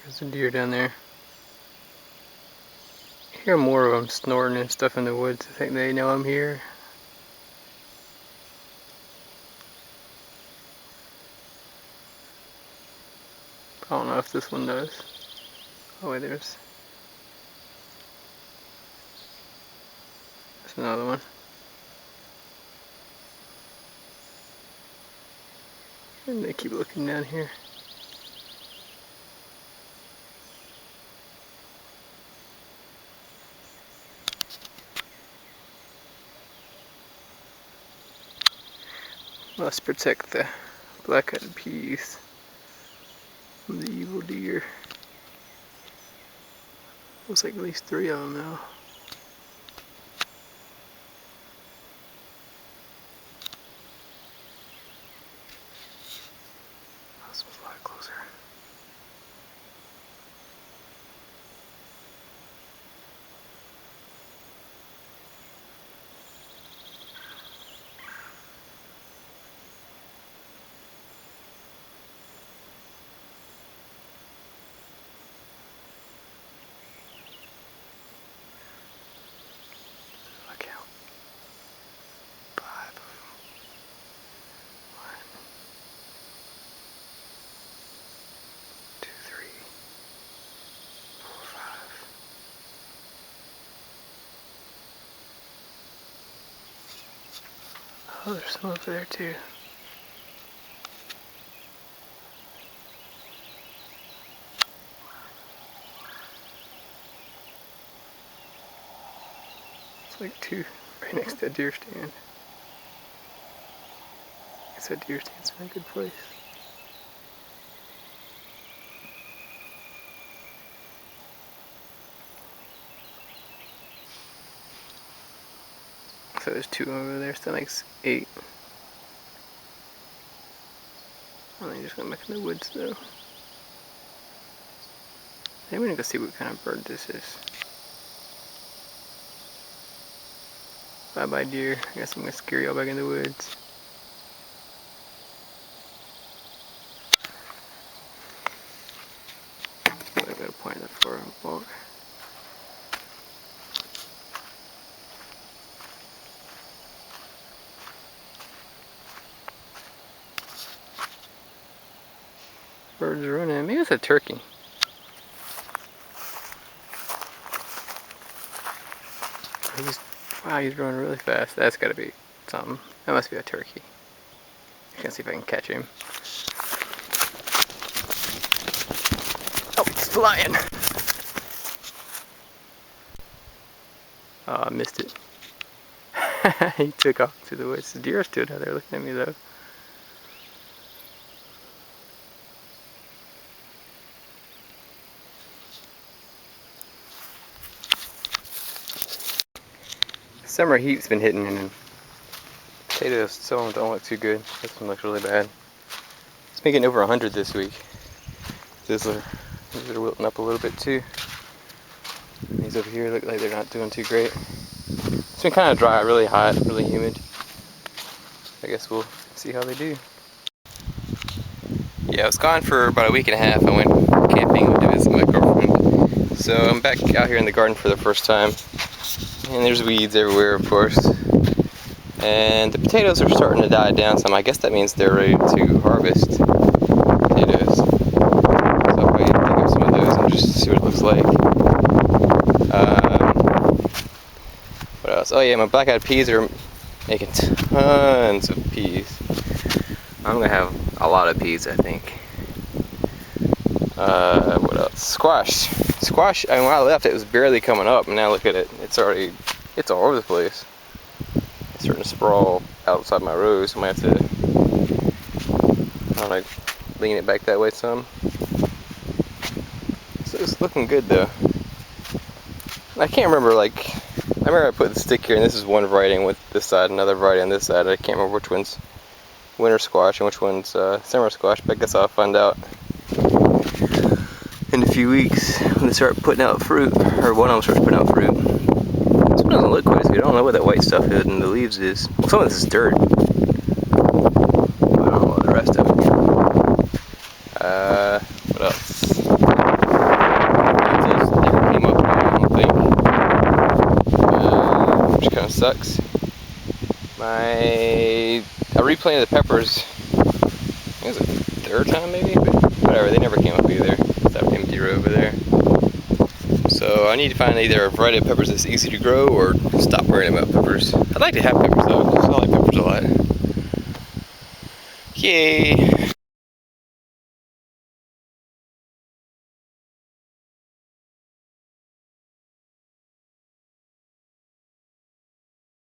There's a deer down there. I hear more of them snorting and stuff in the woods. I think they know I'm here. I don't know if this one does. Oh wait, there's another one. And they keep looking down here. Must protect the black-eyed peas from the evil deer. Looks like at least 3 of them now. This one's a lot closer. Oh, there's some over there too. It's like 2 right next to a deer stand. I guess that deer stand's in a good place. So there's 2 over there, so that makes 8. Oh, they just went back in the woods though. I'm gonna go see what kind of bird this is. Bye bye deer. I guess I'm gonna scare y'all back in the woods. I gotta point that far and walk. Birds are running. Maybe it's a turkey. Wow, he's running really fast. That's gotta be something. That must be a turkey. I'm gonna see if I can catch him. Oh, it's flying! Oh, I missed it. He took off to the woods. The deer stood out there looking at me though. Summer heat's been hitting and potatoes, some of them don't look too good. This one looks really bad. It's been getting over 100 this week. These are wilting up a little bit too. These over here look like they're not doing too great. It's been kind of dry, really hot, really humid. I guess we'll see how they do. Yeah, I was gone for about a week and a half. I went camping to visit my girlfriend. So I'm back out here in the garden for the first time. And there's weeds everywhere, of course. And the potatoes are starting to die down some. I guess that means they're ready to harvest potatoes. So I'll probably dig up some of those and just see what it looks like. What else? Oh yeah, my black-eyed peas are making tons of peas. I'm gonna have a lot of peas, I think. What else? Squash. Squash, I mean, when I left it was barely coming up, and now look at it. It's all over the place. It's starting to sprawl outside my rows. I might have to, I don't know, lean it back that way some. So it's looking good though. I can't remember, I remember I put the stick here, and this is one variety on this side, another variety on this side. I can't remember which one's winter squash and which one's summer squash, but I guess I'll find out in a few weeks when they start putting out fruit, or one of them starts putting out fruit. This one doesn't look quite as good. I don't know what that white stuff is in the leaves is. Well, some of this is dirt. I don't know what the rest of it. What else? of sucks. I replanted the peppers, I think it was the third time maybe, but whatever, they never came up either. It's that empty row over there. So I need to find either a variety of peppers that's easy to grow or stop worrying about peppers. I'd like to have peppers though, because I like peppers a lot. Yay!